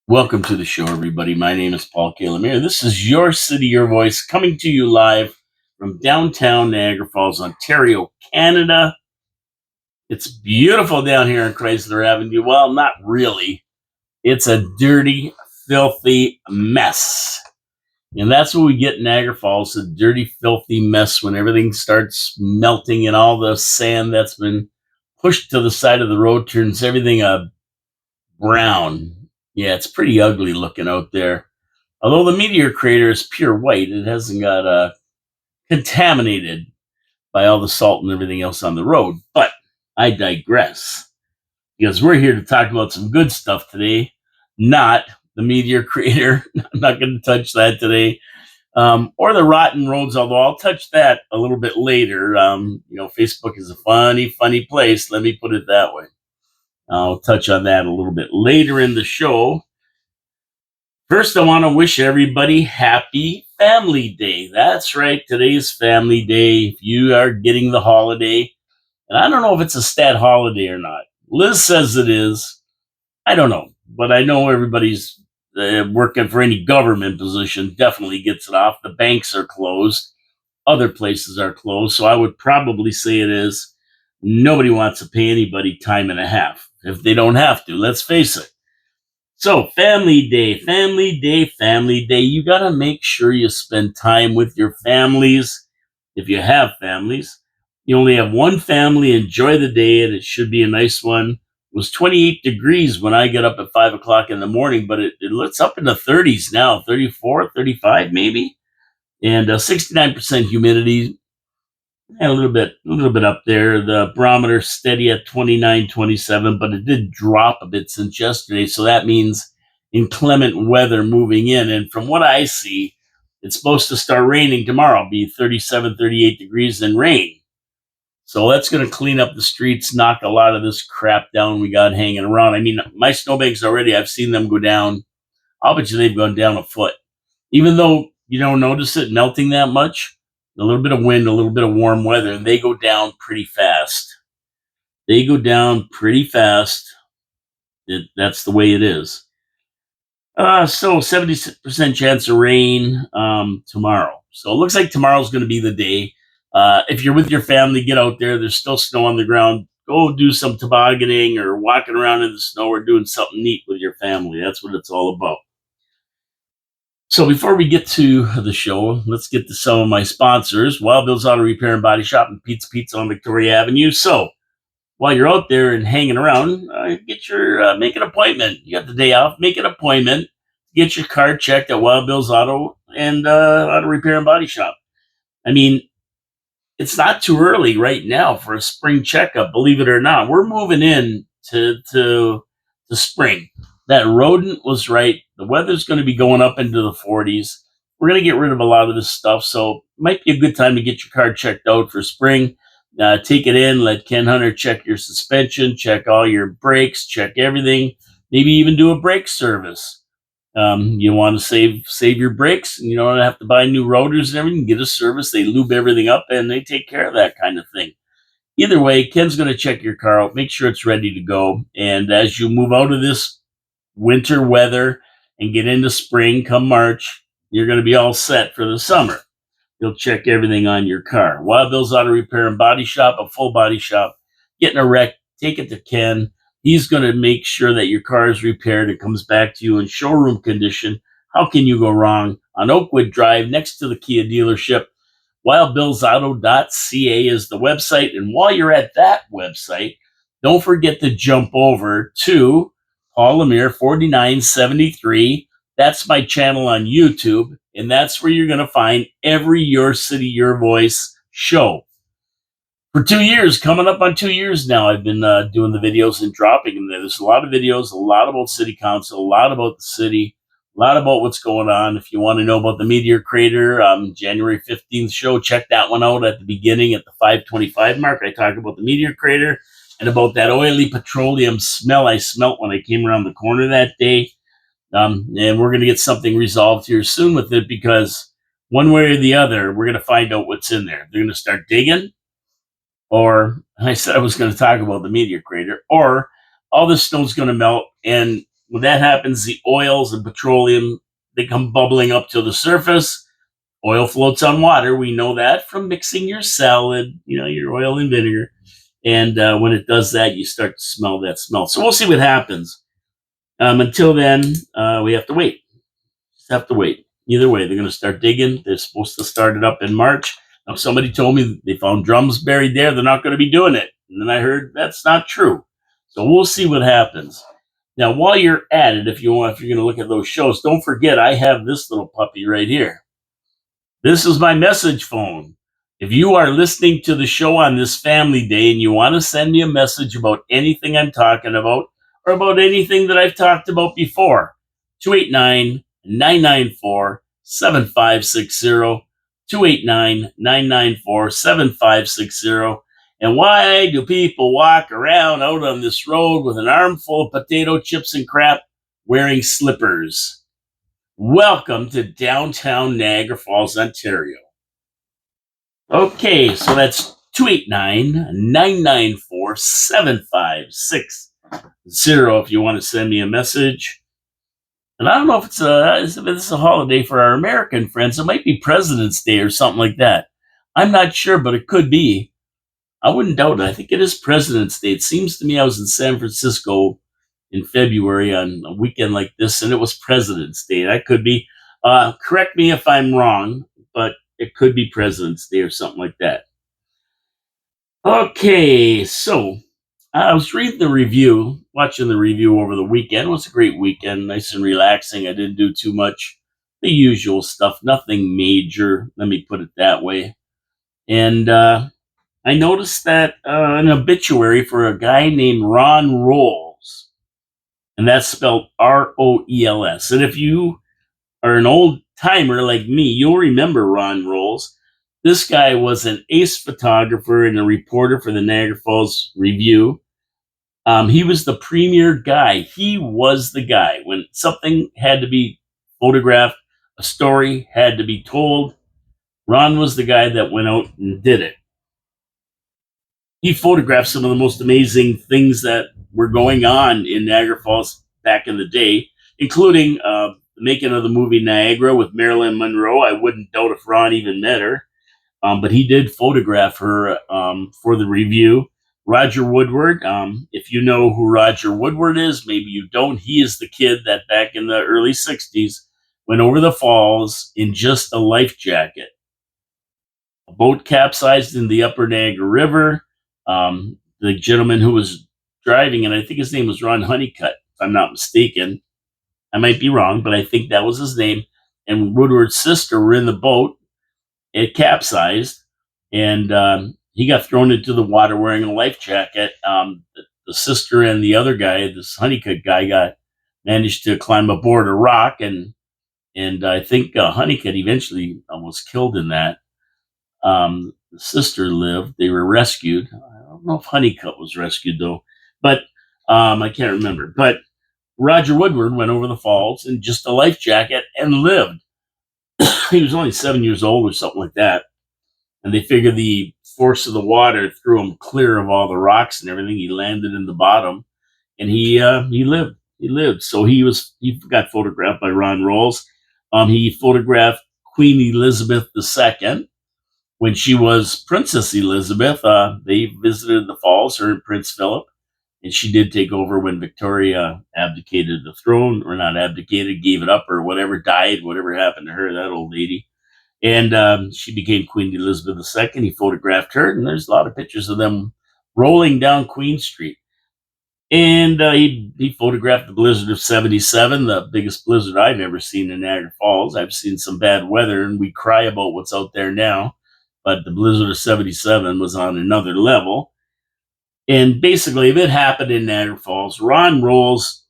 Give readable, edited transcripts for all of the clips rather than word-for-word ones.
Welcome to the show, everybody. My name is Paul Calamere. This is Your City, Your Voice, coming to you live from downtown Niagara Falls, Ontario, Canada. It's beautiful down here on Chrysler Avenue. Well, not really. It's a dirty, filthy mess. And that's what we get in Niagara Falls, a dirty, filthy mess when everything starts melting and all the sand that's been pushed to the side of the road turns everything brown. Yeah, it's pretty ugly looking out there. Although the meteor crater is pure white, it hasn't got contaminated by all the salt and everything else on the road. But I digress because we're here to talk about some good stuff today, not the meteor crater. I'm not going to touch that today, or the rotten roads. Although I'll touch that a little bit later. Facebook is a funny, funny place. Let me put it that way. I'll touch on that a little bit later in the show. First, I want to wish everybody happy Family Day. That's right. Today's Family Day. If you are getting the holiday, and I don't know if it's a stat holiday or not. Liz says it is. I don't know, but I know everybody's working for any government position definitely gets it off. The banks are closed. Other places are closed. So I would probably say it is. Nobody wants to pay anybody time and a half if they don't have to. Let's face it. So, Family Day, Family Day, Family Day. You got to make sure you spend time with your families. If you have families, you only have one family. Enjoy the day, and it should be a nice one. It was 28 degrees when I get up at 5 o'clock in the morning, but it's up in the 30s now, 34, 35 maybe, and 69% humidity. A little bit up there. The barometer steady at 29, 27, but it did drop a bit since yesterday. So that means inclement weather moving in. And from what I see, it's supposed to start raining tomorrow, be 37, 38 degrees and rain. So that's going to clean up the streets, knock a lot of this crap down we got hanging around. I mean, my snowbanks already, I've seen them go down. I'll bet you they've gone down a foot. Even though you don't notice it melting that much, a little bit of wind, a little bit of warm weather, and they go down pretty fast. They go down pretty fast. That's the way it is. So 70% chance of rain tomorrow. So it looks like tomorrow's going to be the day. If you're with your family, get out there. There's still snow on the ground. Go do some tobogganing or walking around in the snow or doing something neat with your family. That's what it's all about. So before we get to the show, let's get to some of my sponsors. Wild Bill's Auto Repair and Body Shop and Pete's Pizza on Victoria Avenue. So while you're out there and hanging around, make an appointment. You got the day off, make an appointment. Get your car checked at Wild Bill's Auto and Auto Repair and Body Shop. I mean, it's not too early right now for a spring checkup, believe it or not. We're moving in to spring. That rodent was right. The weather's going to be going up into the 40s. We're going to get rid of a lot of this stuff, so it might be a good time to get your car checked out for spring. Take it in, let Ken Hunter check your suspension, check all your brakes, check everything, maybe even do a brake service. You want to save your brakes, and you don't have to buy new rotors and everything. Get a service, they lube everything up, and they take care of that kind of thing. Either way, Ken's going to check your car out, make sure it's ready to go, and as you move out of this winter weather and get into spring come March, you're going to be all set for the summer. He'll check everything on your car. Wild Bill's Auto Repair and Body Shop, a full body shop. Get in a wreck, take it to Ken. He's going to make sure that your car is repaired and comes back to you in showroom condition. How can you go wrong? On Oakwood Drive, next to the Kia dealership, wildbillsauto.ca is the website. And while you're at that website, don't forget to jump over to Paul Lemire 4973. That's my channel on YouTube, and that's where you're going to find every Your City, Your Voice show. For 2 years, coming up on 2 years now, I've been doing the videos and dropping them there. There's a lot of videos, a lot about city council, a lot about the city, a lot about what's going on. If you want to know about the meteor crater, January 15th show, check that one out at the beginning at the 5:25 mark. I talk about the meteor crater and about that oily petroleum smell I smelt when I came around the corner that day. And we're going to get something resolved here soon with it, because one way or the other, we're going to find out what's in there. They're going to start digging, or I said I was going to talk about the meteor crater, or all this snow's going to melt and When that happens, the oils and petroleum, they come bubbling up to the surface. Oil floats on water. We know that from mixing your salad, your oil and vinegar. And when it does that, you start to smell that smell. So we'll see what happens. Until then, we have to wait. Just have to wait. Either way, they're going to start digging. They're supposed to start it up in March. Now, somebody told me they found drums buried there. They're not going to be doing it. And then I heard that's not true. So we'll see what happens. Now, while you're at it, if you're going to look at those shows, don't forget I have this little puppy right here. This is my message phone. If you are listening to the show on this family day and you want to send me a message about anything I'm talking about or about anything that I've talked about before, 289-994-7560, 289-994-7560. And why do people walk around out on this road with an armful of potato chips and crap wearing slippers? Welcome to downtown Niagara Falls, Ontario. Okay, so that's 289-994-7560 if you want to send me a message. And I don't know if it's a holiday for our American friends. It might be President's Day or something like that. I'm not sure, but it could be. I wouldn't doubt it. I think it is President's Day. It seems to me I was in San Francisco in February on a weekend like this, and it was President's Day. That could be. Correct me if I'm wrong, but it could be President's Day or something like that. Okay, so I was watching the review over the weekend. It was a great weekend, nice and relaxing. I didn't do too much, the usual stuff, nothing major. Let me put it that way. And I noticed that an obituary for a guy named Ron Rolls, and that's spelled Roels. And if you are an old timer like me, you'll remember Ron Rolls. This guy was an ace photographer and a reporter for the Niagara Falls Review. He was the premier guy. He was the guy. When something had to be photographed, a story had to be told, Ron was the guy that went out and did it. He photographed some of the most amazing things that were going on in Niagara Falls back in the day, including the making of the movie Niagara with Marilyn Monroe. I wouldn't doubt if Ron even met her, but he did photograph her for the review. Roger Woodward, if you know who Roger Woodward is, maybe you don't. He is the kid that back in the early 60s went over the falls in just a life jacket. A boat capsized in the upper Niagara River. The gentleman who was driving, and I think his name was Ron Honeycutt, if I'm not mistaken. I might be wrong, but I think that was his name. And Woodward's sister were in the boat. It capsized, and he got thrown into the water wearing a life jacket. The sister and the other guy, this Honeycutt guy, managed to climb aboard a rock, and I think Honeycutt eventually was killed in that. The sister lived. They were rescued. I don't know if Honeycutt was rescued, though, but I can't remember. But Roger Woodward went over the falls in just a life jacket and lived. He was only 7 years old or something like that. And they figured the force of the water threw him clear of all the rocks and everything. He landed in the bottom, and he lived. He lived. So he got photographed by Ron Rolls. He photographed Queen Elizabeth II. When she was Princess Elizabeth, they visited the falls, her and Prince Philip, and she did take over when Victoria abdicated the throne, or not abdicated, gave it up, or whatever, died, whatever happened to her, that old lady. And she became Queen Elizabeth II. He photographed her, and there's a lot of pictures of them rolling down Queen Street. And he photographed the blizzard of 77, the biggest blizzard I've ever seen in Niagara Falls. I've seen some bad weather, and we cry about what's out there now. But the blizzard of 77 was on another level. And basically, if it happened in Niagara Falls, Ron Rolls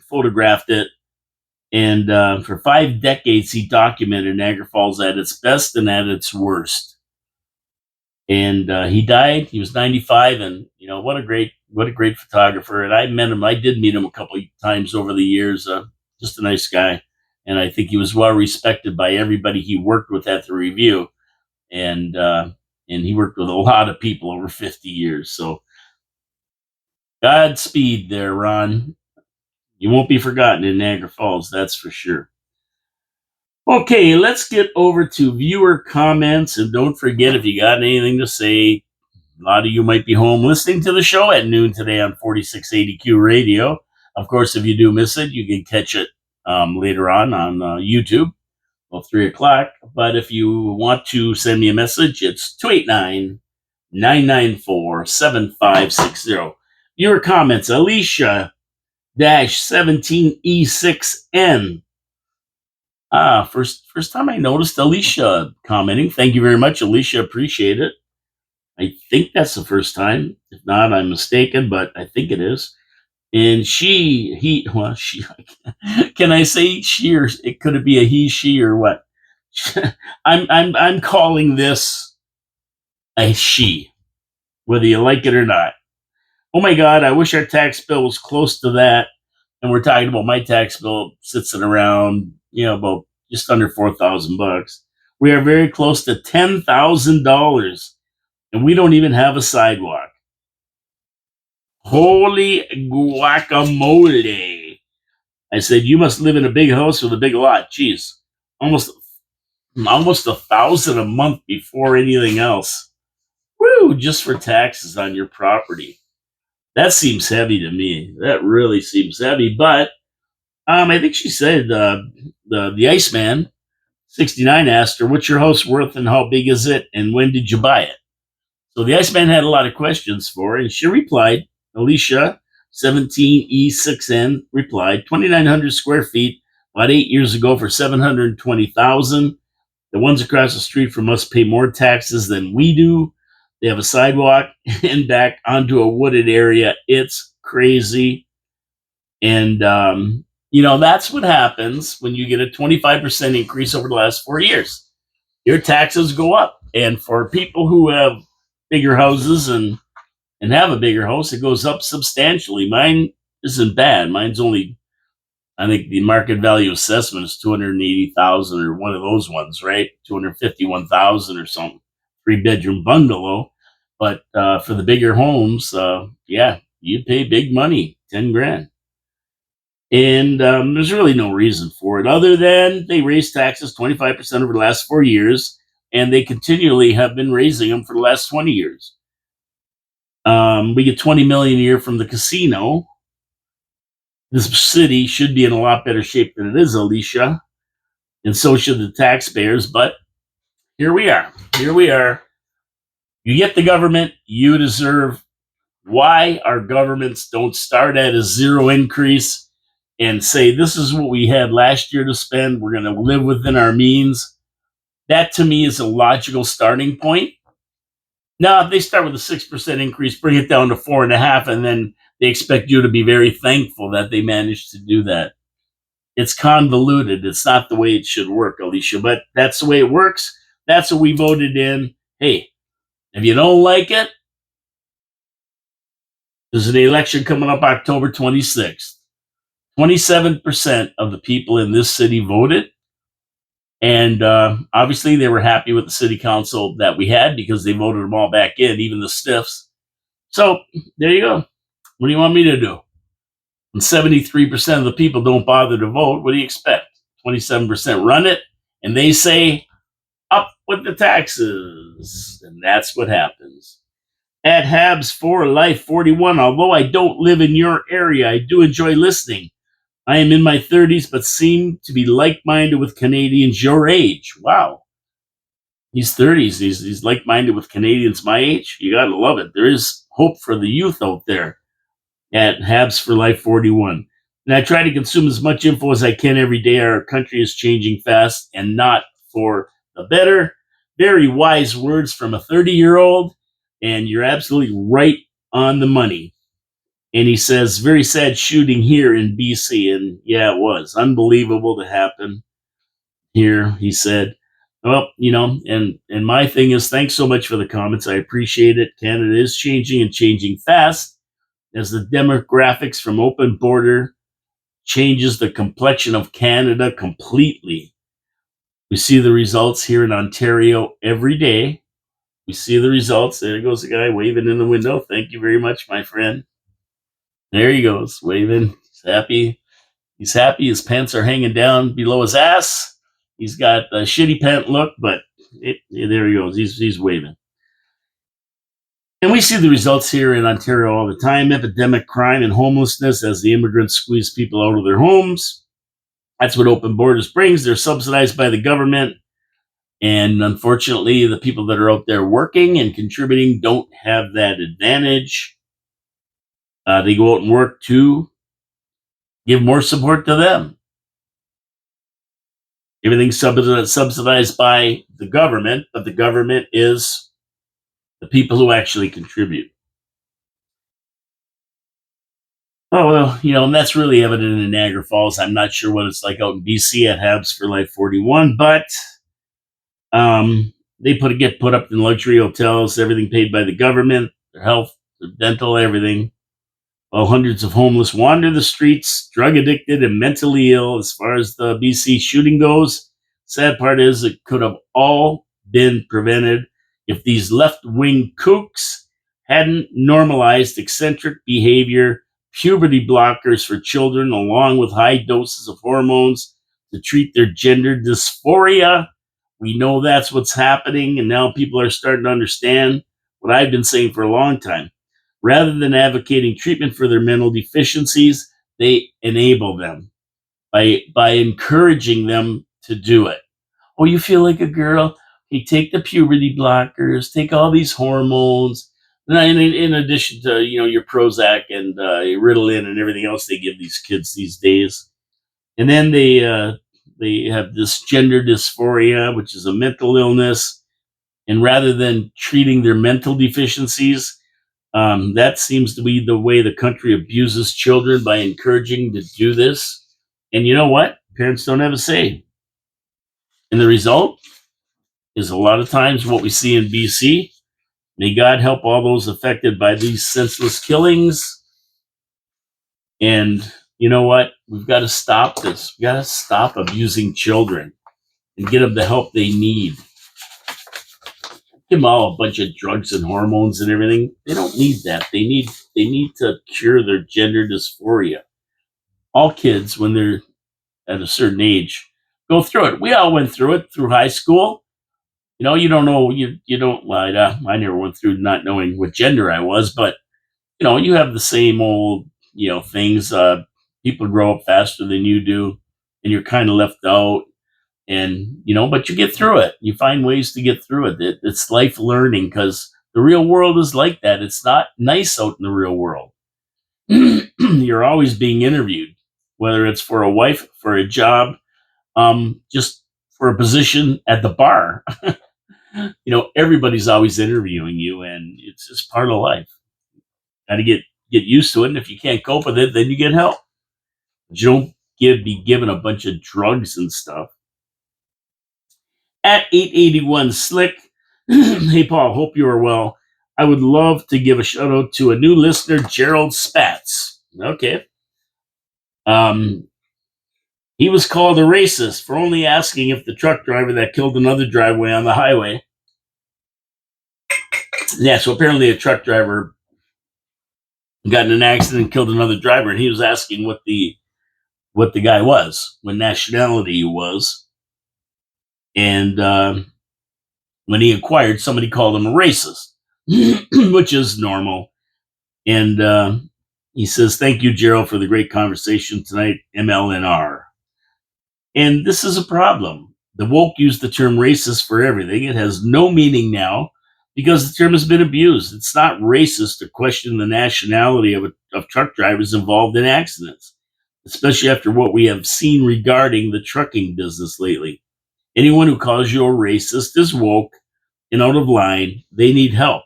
photographed it. And for 5 decades, he documented Niagara Falls at its best and at its worst. And he died. He was 95, and what a great photographer. And I met him. I did meet him a couple of times over the years. Just a nice guy, and I think he was well respected by everybody he worked with at the review. And he worked with a lot of people over 50 years. So Godspeed there, Ron. You won't be forgotten in Niagara Falls, that's for sure. Okay, let's get over to viewer comments. And don't forget, if you got anything to say, a lot of you might be home listening to the show at noon today on 4680Q Radio. Of course, if you do miss it, you can catch it later on YouTube, 3 o'clock. But if you want to send me a message, it's 289-994-7560. Viewer comments, Alicia 17E6N. First time I noticed Alicia commenting. Thank you very much, Alicia. Appreciate it. I think that's the first time. If not, I'm mistaken, but I think it is. And she, can I say she, or it could it be a he, she, or what? I'm calling this a she, whether you like it or not. Oh my God, I wish our tax bill was close to that. And we're talking about my tax bill sits at around, about just under $4,000. We are very close to $10,000, and we don't even have a sidewalk. Holy guacamole. I said, you must live in a big house with a big lot. Jeez, almost 1,000 a month before anything else. Woo, just for taxes on your property. That seems heavy to me. That really seems heavy. But I think she said the Iceman 69 asked her, "What's your house worth and how big is it and when did you buy it?" So the Iceman had a lot of questions for her, and she replied. Alicia 17E6N replied, 2,900 square feet about 8 years ago for $720,000. The ones across the street from us pay more taxes than we do. They have a sidewalk and back onto a wooded area. It's crazy. And, that's what happens when you get a 25% increase over the last 4 years. Your taxes go up. And for people who have bigger houses and have a bigger house, it goes up substantially. Mine isn't bad. Mine's only, I think the market value assessment is 280,000 or one of those ones, right? 251,000 or something. 3-bedroom bungalow. But for the bigger homes, you pay big money, 10 grand. And there's really no reason for it other than they raised taxes 25% over the last 4 years, and they continually have been raising them for the last 20 years. We get $20 million a year from the casino. This city should be in a lot better shape than it is, Alicia, and so should the taxpayers. But here we are. Here we are. You get the government you deserve. Why our governments don't start at a zero increase and say, this is what we had last year to spend. We're going to live within our means. That to me is a logical starting point. Now, if they start with a 6% increase, bring it down to 4.5%, and then they expect you to be very thankful that they managed to do that. It's convoluted. It's not the way it should work, Alicia, but that's the way it works. That's what we voted in. Hey, if you don't like it, there's an election coming up October 26th. 27% of the people in this city voted. And obviously, they were happy with the city council that we had because they voted them all back in, even the stiffs. So there you go. What do you want me to do? When 73% of the people don't bother to vote, what do you expect? 27% run it, and they say, up with the taxes. And that's what happens. At Habs for Life 41, although I don't live in your area, I do enjoy listening. I am in my 30s, but seem to be like-minded with Canadians your age. Wow. He's 30s. He's like-minded with Canadians my age. You got to love it. There is hope for the youth out there at Habs for Life 41. And I try to consume as much info as I can every day. Our country is changing fast and not for the better. Very wise words from a 30-year-old, and you're absolutely right on the money. And he says, very sad shooting here in BC. And yeah, it was unbelievable to happen here, he said. Well, and my thing is, thanks so much for the comments. I appreciate it. Canada is changing and changing fast as the demographics from open border changes the complexion of Canada completely. We see the results here in Ontario every day. We see the results. There goes the guy waving in the window. Thank you very much, my friend. There he goes, waving. He's happy. He's happy. His pants are hanging down below his ass. He's got a shitty pant look, but there he goes. He's waving. And we see the results here in Ontario all the time: epidemic crime and homelessness as the immigrants squeeze people out of their homes. That's what open borders brings. They're subsidized by the government. And unfortunately, the people that are out there working and contributing don't have that advantage. They go out and work to give more support to them. Everything's subsidized by the government, but the government is the people who actually contribute. Oh, well, and that's really evident in Niagara Falls. I'm not sure what it's like out in BC at Habs for Life 41, but they get put up in luxury hotels, everything paid by the government, their health, their dental, everything. While hundreds of homeless wander the streets, drug addicted and mentally ill. As far as the BC shooting goes, sad part is it could have all been prevented if these left-wing kooks hadn't normalized eccentric behavior, puberty blockers for children, along with high doses of hormones to treat their gender dysphoria. We know that's what's happening, and now people are starting to understand what I've been saying for a long time. Rather than advocating treatment for their mental deficiencies, they enable them by encouraging them to do it. Oh, you feel like a girl? Hey, take the puberty blockers, take all these hormones. And in addition to your Prozac and your Ritalin and everything else they give these kids these days, and then they have this gender dysphoria, which is a mental illness. And rather than treating their mental deficiencies, that seems to be the way the country abuses children, by encouraging to do this. And you know what? Parents don't have a say. And the result is a lot of times what we see in BC. May God help all those affected by these senseless killings. And you know what? We've got to stop this. We've got to stop abusing children and get them the help they need. Give them all a bunch of drugs and hormones and everything. They don't need that. They need to cure their gender dysphoria. All kids, when they're at a certain age, go through it. We all went through it through high school. You don't know. You don't. Well, I never went through not knowing what gender I was, but you have the same old things. People grow up faster than you do, and you're kind of left out. And but you get through it. You find ways to get through it. It's life learning, because the real world is like that. It's not nice out in the real world. You're always being interviewed, whether it's for a wife, for a job, just for a position at the bar. Everybody's always interviewing you, and it's just part of life. Got to get used to it. And if you can't cope with it, then you get help. But you don't be given a bunch of drugs and stuff. At 881 Slick, hey Paul, hope you are well. I would love to give a shout out to a new listener, Gerald Spatz. Okay. He was called a racist for only asking if the truck driver that killed another driveway on the highway. Yeah, so apparently a truck driver got in an accident and killed another driver, and he was asking what the guy was, what nationality he was. And when he inquired, somebody called him a racist, which is normal. And he says, "Thank you, Gerald, for the great conversation tonight, MLNR." And this is a problem. The woke use the term racist for everything. It has no meaning now because the term has been abused. It's not racist to question the nationality of truck drivers involved in accidents, especially after what we have seen regarding the trucking business lately. Anyone who calls you a racist is woke and out of line. They need help.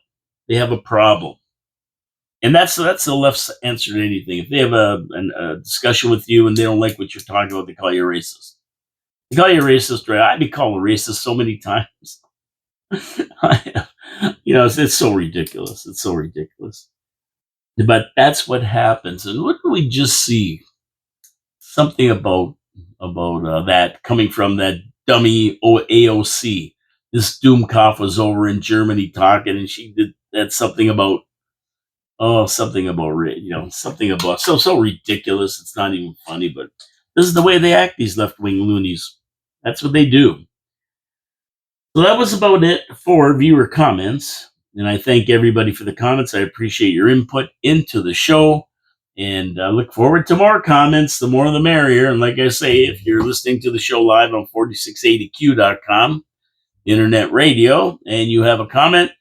They have a problem. And that's the left's answer to anything. If they have a discussion with you and they don't like what you're talking about, they call you a racist. They call you a racist, right? I've been called a racist so many times. It's so ridiculous. It's so ridiculous. But that's what happens. And what do we just see? Something about that coming from that dummy AOC. This Doomkopf was over in Germany talking, and she did that something about something about so ridiculous. It's not even funny, but This is the way they act, these left-wing loonies. That's what they do. So that was about it for viewer comments. And I thank everybody for the comments. I appreciate your input into the show. And I look forward to more comments. The more the merrier. And like I say, if you're listening to the show live on 4680q.com, internet radio, and you have a comment,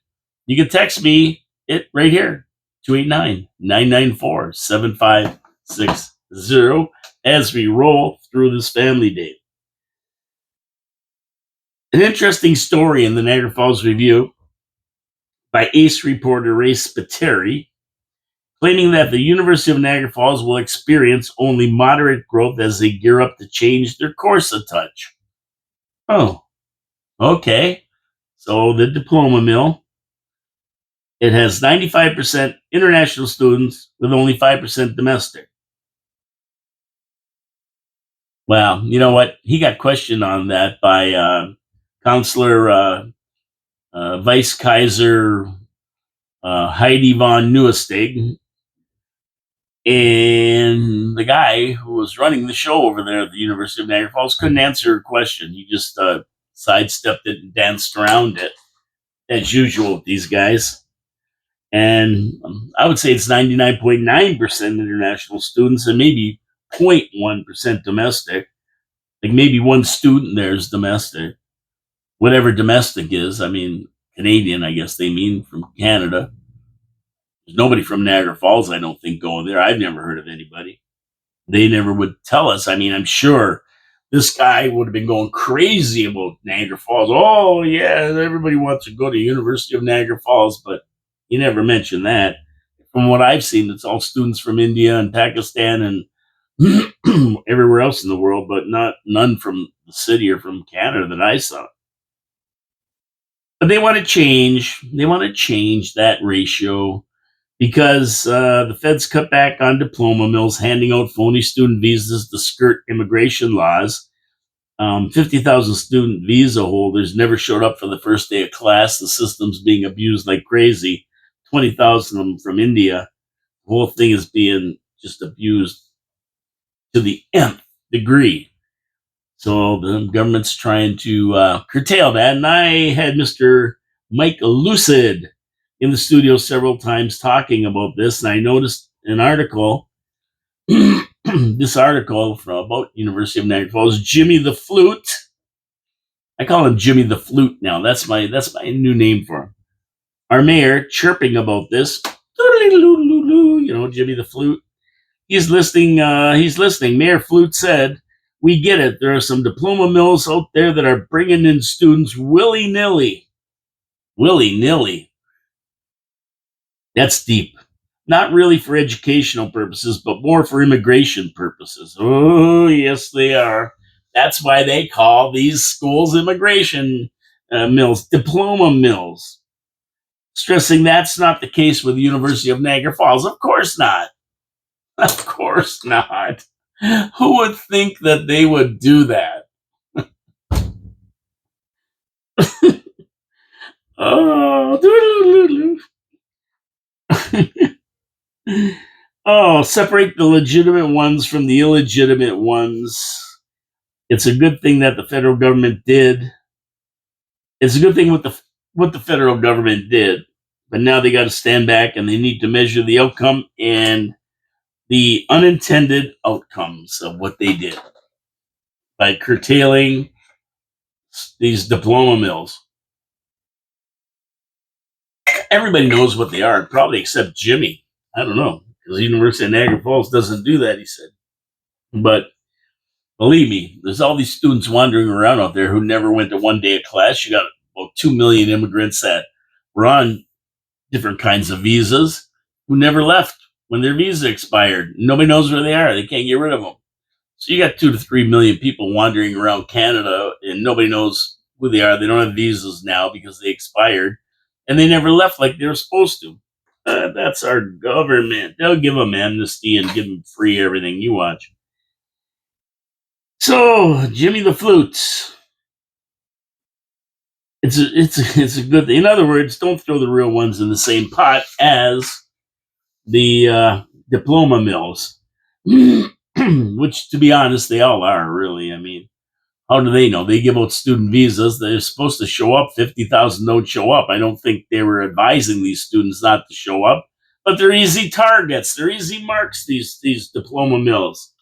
you can text me it right here, 289-994-7560, as we roll through this family day. An interesting story in the Niagara Falls Review by ACE reporter Ray Spiteri, claiming that the University of Niagara Falls will experience only moderate growth as they gear up to change their course a touch. Oh, okay. So the diploma mill, it has 95% international students with only 5% domestic. Well, you know what? He got questioned on that by Counselor Vice Kaiser Heidi von Neuestig, and the guy who was running the show over there at the University of Niagara Falls couldn't answer a question. He just sidestepped it and danced around it, as usual with these guys. And I would say it's 99.9% international students and maybe 0.1% domestic. Like maybe one student there is domestic. Whatever domestic is, I mean, Canadian, I guess they mean, from Canada. There's nobody from Niagara Falls, I don't think, going there. I've never heard of anybody. They never would tell us. I mean, I'm sure this guy would have been going crazy about Niagara Falls. Oh, yeah, everybody wants to go to University of Niagara Falls, but he never mentioned that. From what I've seen, it's all students from India and Pakistan and everywhere else in the world, but none from the city or from Canada that I saw. But they want to change. They want to change that ratio because the feds cut back on diploma mills, handing out phony student visas to skirt immigration laws. 50,000 student visa holders never showed up for the first day of class. The system's being abused like crazy. 20,000 of them from India. The whole thing is being just abused to the nth degree. So the government's trying to curtail that. And I had Mr. Mike Lucid in the studio several times talking about this. And I noticed an article, this article about University of Niagara Falls, Jimmy the Flute. I call him Jimmy the Flute now. That's my new name for him. Our mayor chirping about this. You know, Jimmy the Flute. He's listening. Mayor Flute said, "We get it. There are some diploma mills out there that are bringing in students willy-nilly." Willy-nilly. That's deep. Not really for educational purposes, but more for immigration purposes. Oh, yes, they are. That's why they call these schools immigration mills, diploma mills. Stressing that's not the case with the University of Niagara Falls. Of course not. Of course not. Who would think that they would do that? Oh, oh, separate the legitimate ones from the illegitimate ones. It's a good thing that the federal government did. It's a good thing what the federal government did, but now they got to stand back and they need to measure the outcome and the unintended outcomes of what they did by curtailing these diploma mills. Everybody knows what they are, probably except Jimmy. I don't know, because the University of Niagara Falls doesn't do that, he said. But believe me, there's all these students wandering around out there who never went to one day of class. You got about 2 million immigrants that were on different kinds of visas who never left when their visa expired. Nobody knows where they are. They can't get rid of them. So you got 2 to 3 million people wandering around Canada and nobody knows who they are. They don't have visas now because they expired and they never left like they were supposed to. That's our government. They'll give them amnesty and give them free everything. You watch. So Jimmy the Flute. It's a good thing. In other words, don't throw the real ones in the same pot as the diploma mills. which, to be honest, they all are, really. I mean, how do they know? They give out student visas. They're supposed to show up. 50,000 don't show up. I don't think they were advising these students not to show up, but they're easy targets. They're easy marks, these diploma mills.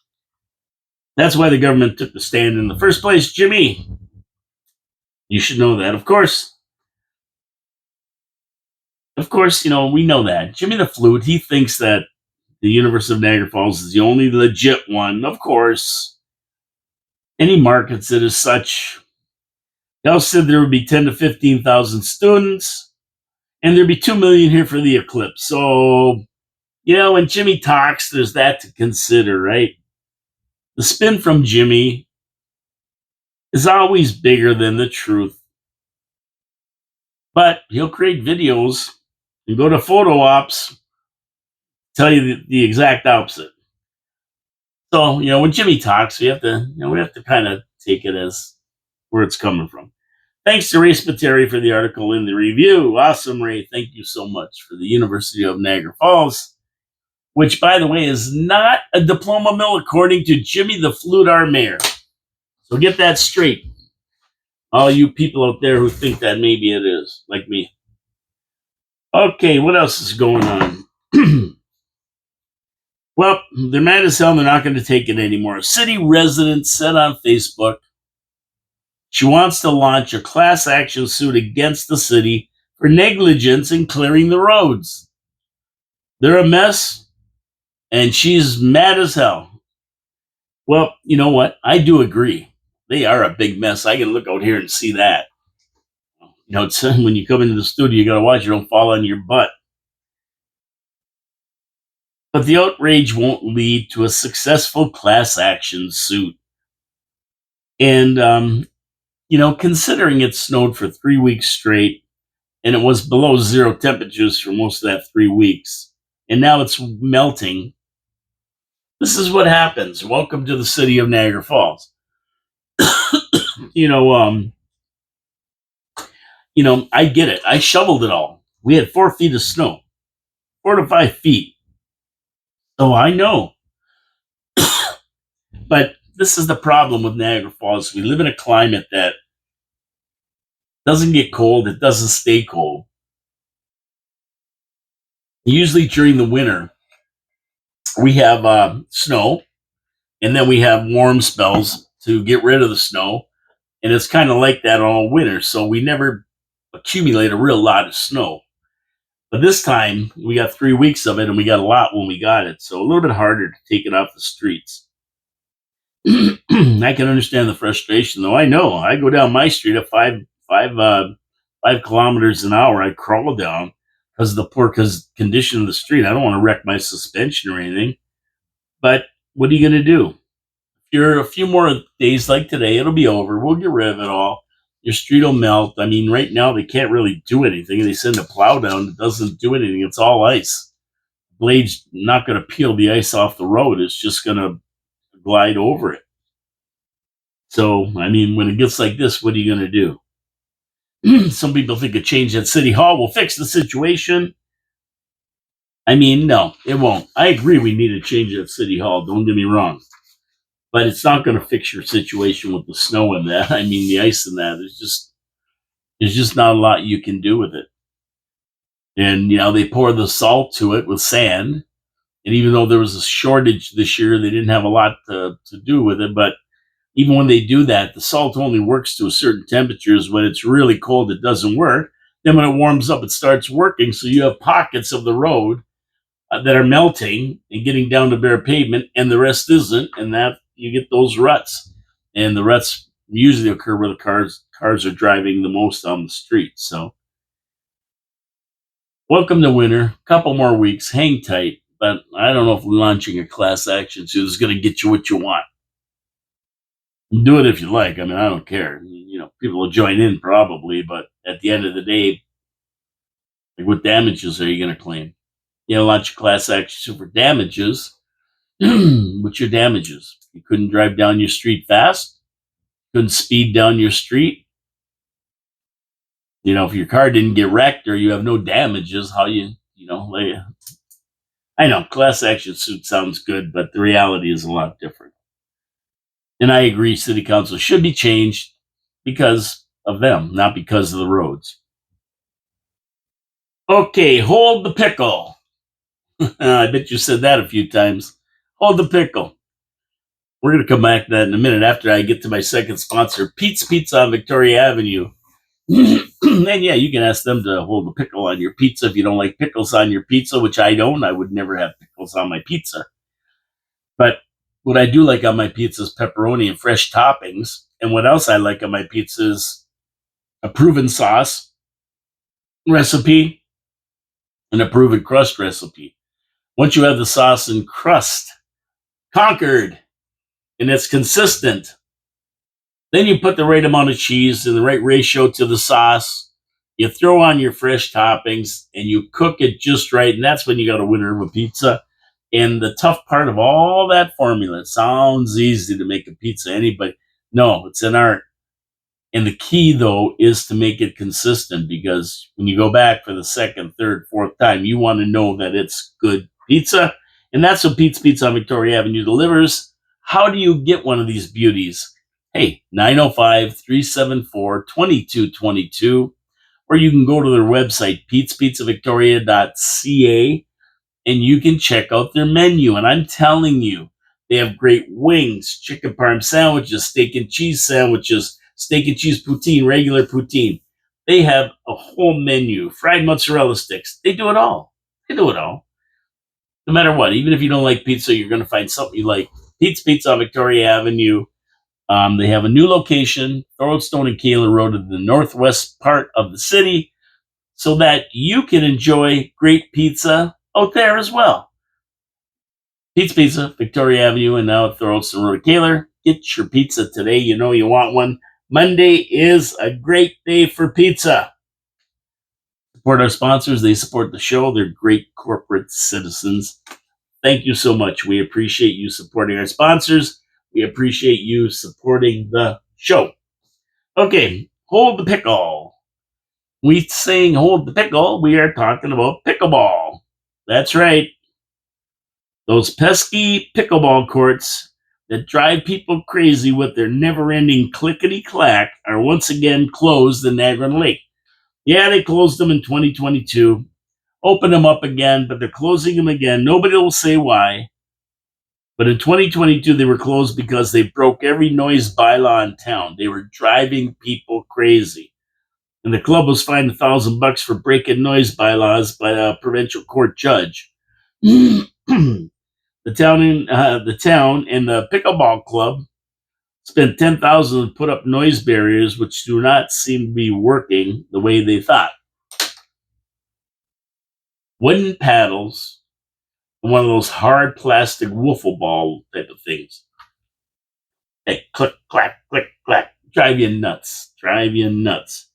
That's why the government took the stand in the first place, Jimmy. You should know that. Of course, we know that. Jimmy the Flute, he thinks that the University of Niagara Falls is the only legit one, of course. And he markets it as such. Now said there would be 10 to 15,000 students, and there'd be 2 million here for the eclipse. So, when Jimmy talks, there's that to consider, right? The spin from Jimmy is always bigger than the truth. But he'll create videos and go to photo ops, tell you the exact opposite. So, when Jimmy talks, we have to kind of take it as where it's coming from. Thanks to Ray Spiteri for the article in the review. Awesome, Ray. Thank you so much for the University of Niagara Falls, which, by the way, is not a diploma mill, according to Jimmy the Flute, our mayor. So get that straight. All you people out there who think that maybe it is, like me. Okay, what else is going on? Well, they're mad as hell. They're not going to take it anymore. A city resident said on Facebook she wants to launch a class action suit against the city for negligence in clearing the roads. They're a mess, and she's mad as hell. Well, you know what? I do agree. They are a big mess. I can look out here and see that. It's when you come into the studio, you got to watch you don't fall on your butt. But the outrage won't lead to a successful class action suit. And, considering it snowed for 3 weeks straight, and it was below zero temperatures for most of that 3 weeks, and now it's melting, this is what happens. Welcome to the city of Niagara Falls. I get it. I shoveled it all. We had 4 feet of snow, 4 to 5 feet. So I know. But this is the problem with Niagara Falls. We live in a climate that doesn't get cold. It doesn't stay cold. Usually during the winter, we have snow, and then we have warm spells to get rid of the snow. And it's kind of like that all winter. So we never accumulate a real lot of snow. But this time, we got 3 weeks of it, and we got a lot when we got it. So a little bit harder to take it off the streets. I can understand the frustration, though. I know. I go down my street at 5 kilometers an hour. I crawl down because of the poor condition of the street. I don't want to wreck my suspension or anything. But what are you going to do? If you're a few more days like today, it'll be over. We'll get rid of it all. Your street will melt. I mean, right now they can't really do anything. They send a plow down. It doesn't do anything. It's all ice. Blade's not going to peel the ice off the road. It's just going to glide over it. So, I mean, when it gets like this, what are you going to do? Some people think a change at City Hall will fix the situation. I mean, no, it won't. I agree we need a change at City Hall. Don't get me wrong. But it's not going to fix your situation with the snow and that. I mean, the ice and that. There's just not a lot you can do with it. And, they pour the salt to it with sand. And even though there was a shortage this year, they didn't have a lot to do with it. But even when they do that, the salt only works to a certain temperatures. When it's really cold, it doesn't work. Then when it warms up, it starts working. So you have pockets of the road that are melting and getting down to bare pavement, and the rest isn't. And that you get those ruts. And the ruts usually occur where the cars are driving the most on the street. So welcome to winter. Couple more weeks. Hang tight. But I don't know if launching a class action suit is going to get you what you want. Do it if you like. I mean, I don't care. People will join in probably, but at the end of the day, like, what damages are you going to claim? Launch a class action for damages. What's your damages? You couldn't drive down your street fast. Couldn't speed down your street. If your car didn't get wrecked or you have no damages, how like, I know class action suit sounds good, but the reality is a lot different. And I agree, city council should be changed because of them, not because of the roads. Okay, hold the pickle. I bet you said that a few times. Hold the pickle. We're going to come back to that in a minute after I get to my second sponsor, Pete's Pizza on Victoria Avenue. And yeah, you can ask them to hold the pickle on your pizza if you don't like pickles on your pizza, which I don't. I would never have pickles on my pizza. But what I do like on my pizza is pepperoni and fresh toppings. And what else I like on my pizza is a proven sauce recipe and a proven crust recipe. Once you have the sauce and crust conquered and it's consistent, then you put the right amount of cheese and the right ratio to the sauce. You throw on your fresh toppings and you cook it just right. And that's when you got a winner of a pizza. And the tough part of all that formula, it sounds easy to make a pizza. Anybody, no, it's an art. And the key, though, is to make it consistent because when you go back for the second, third, fourth time, you want to know that it's good pizza. And that's what Pete's Pizza on Victoria Avenue delivers. How do you get one of these beauties? Hey, 905-374-2222. Or you can go to their website, petespizzavictoria.ca, and you can check out their menu. And I'm telling you, they have great wings, chicken parm sandwiches, steak and cheese sandwiches, steak and cheese poutine, regular poutine. They have a whole menu, fried mozzarella sticks. They do it all. They do it all. No matter what, even if you don't like pizza, you're going to find something you like. Pete's Pizza on Victoria Avenue. They have a new location, Thoroldstone and Kayla Road in the northwest part of the city, so that you can enjoy great pizza out there as well. Pete's Pizza, Victoria Avenue, and now at Thoroldstone Road, Kayla. Get your pizza today. You know you want one. Monday is a great day for pizza. Support our sponsors. They support the show. They're great corporate citizens. Thank you so much. We appreciate you supporting our sponsors. We appreciate you supporting the show. Okay, hold the pickle. We saying hold the pickle, we are talking about pickleball. That's right. Those pesky pickleball courts that drive people crazy with their never-ending clickety-clack are once again closed in Niagara Lake. Yeah, they closed them in 2022. Opened them up again, but they're closing them again. Nobody will say why. But in 2022, they were closed because they broke every noise bylaw in town. They were driving people crazy. And the club was fined $1,000 for breaking noise bylaws by a provincial court judge. The town and the pickleball club spent $10,000 to put up noise barriers, which do not seem to be working the way they thought. Wooden paddles and one of those hard plastic wiffle ball type of things. Hey, click, clack, click, clack. Drive you nuts. Drive you nuts.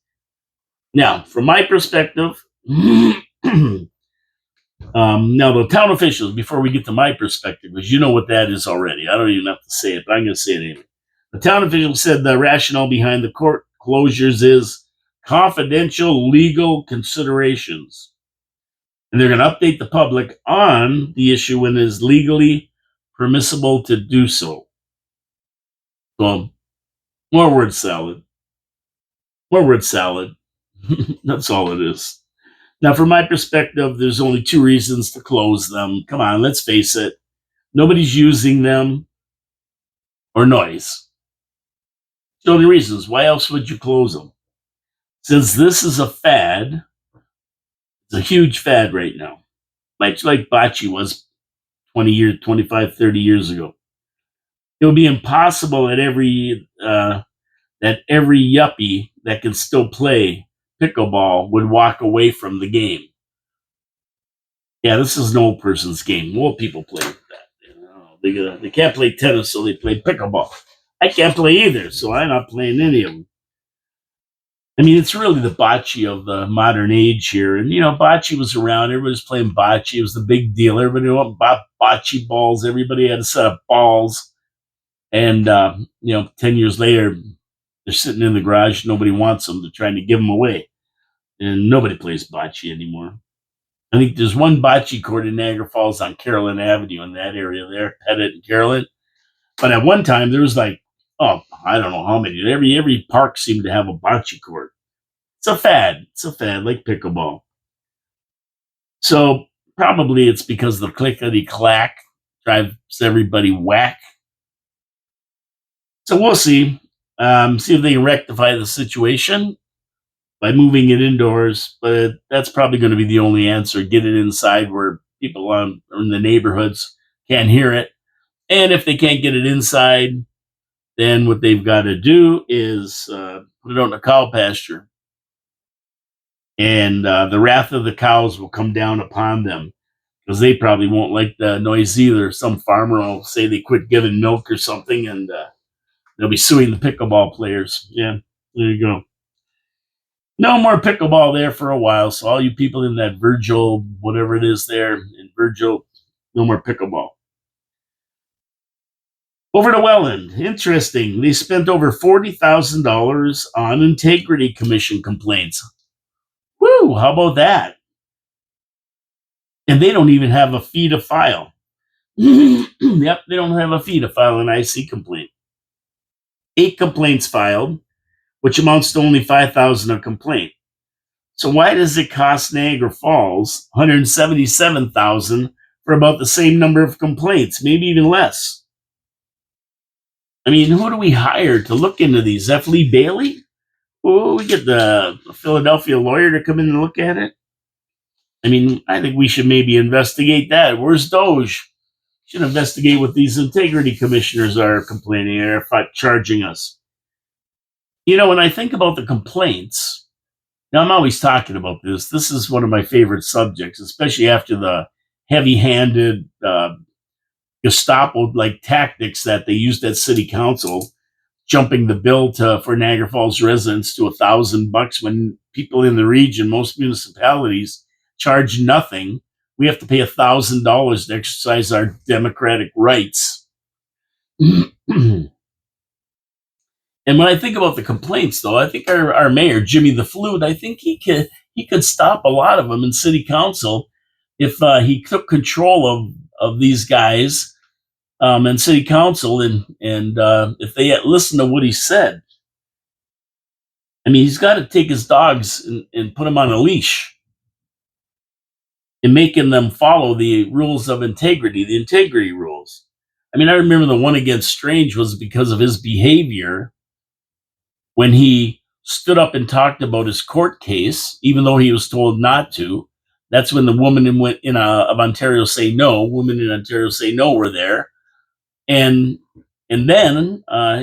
Now, from my perspective, now the town officials, before we get to my perspective, because you know what that is already. I don't even have to say it, but I'm going to say it anyway. The town officials said the rationale behind the court closures is confidential legal considerations. And they're going to update the public on the issue when it is legally permissible to do so. So, more word salad. More word salad. That's all it is. Now, from my perspective, there's only two reasons to close them. Come on, let's face it. Nobody's using them or noise. The only reasons. Why else would you close them? Since this is a fad, it's a huge fad right now. Like bocce was 20 years, 25, 30 years ago. It would be impossible that every yuppie that can still play pickleball would walk away from the game. Yeah, this is an old person's game. Old people play with that. You know, they can't play tennis, so they play pickleball. I can't play either, so I'm not playing any of them. I mean, it's really the bocce of the modern age here. And, you know, bocce was around. Everybody was playing bocce. It was the big deal. Everybody bought bocce balls. Everybody had a set of balls. And, 10 years later, they're sitting in the garage. Nobody wants them. They're trying to give them away. And nobody plays bocce anymore. I think there's one bocce court in Niagara Falls on Carolyn Avenue in that area there, Pettit and Carolyn. But at one time there was like, oh, I don't know how many. Every park seemed to have a bocce court. It's a fad. It's a fad, like pickleball. So probably it's because the clickety clack drives everybody whack. So we'll see. See if they can rectify the situation by moving it indoors. But that's probably going to be the only answer. Get it inside where people in the neighborhoods can't hear it. And if they can't get it inside, then what they've got to do is put it on a cow pasture. And the wrath of the cows will come down upon them because they probably won't like the noise either. Some farmer will say they quit giving milk or something, and they'll be suing the pickleball players. Yeah, there you go. No more pickleball there for a while. So all you people in that Virgil, whatever it is there in Virgil, no more pickleball. Over to Welland. Interesting. They spent over $40,000 on integrity commission complaints. Woo! How about that? And they don't even have a fee to file. Yep, they don't have a fee to file an IC complaint. 8 complaints filed, which amounts to only $5,000 a complaint. So why does it cost Niagara Falls $177,000 for about the same number of complaints, maybe even less? I mean, who do we hire to look into these? F. Lee Bailey? Oh, we get the Philadelphia lawyer to come in and look at it. I mean, I think we should maybe investigate that. Where's Doge? Should investigate what these integrity commissioners are complaining or charging us. You know, when I think about the complaints, now I'm always talking about this. This is one of my favorite subjects, especially after the heavy-handed Gestapo-like tactics that they used at City Council, jumping the bill for Niagara Falls residents to $1,000 when people in the region, most municipalities, charge nothing. We have to pay $1,000 to exercise our democratic rights. And when I think about the complaints, though, I think our mayor, Jimmy the Flute, I think he could stop a lot of them in City Council if he took control of these guys and City Council, and if they had listened to what he said. I mean, he's got to take his dogs and put them on a leash and making them follow the rules of integrity, the integrity rules. I mean, I remember the one against Strange was because of his behavior when he stood up and talked about his court case, even though he was told not to. That's when the woman of Ontario Say No, women in Ontario Say No were there. And then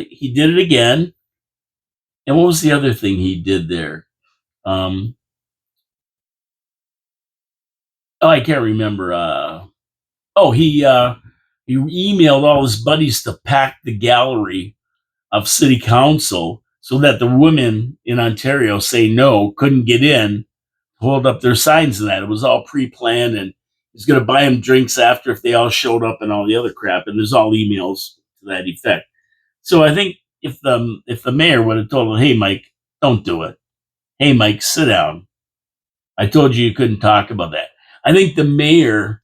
he did it again. And what was the other thing he did there? I can't remember. He emailed all his buddies to pack the gallery of City Council so that the women in Ontario Say No couldn't get in, hold up their signs and that. It was all pre-planned, and he's going to buy them drinks after if they all showed up and all the other crap. And there's all emails to that effect. So I think if the mayor would have told him, "Hey, Mike, don't do it. Hey, Mike, sit down. I told you couldn't talk about that." I think the mayor,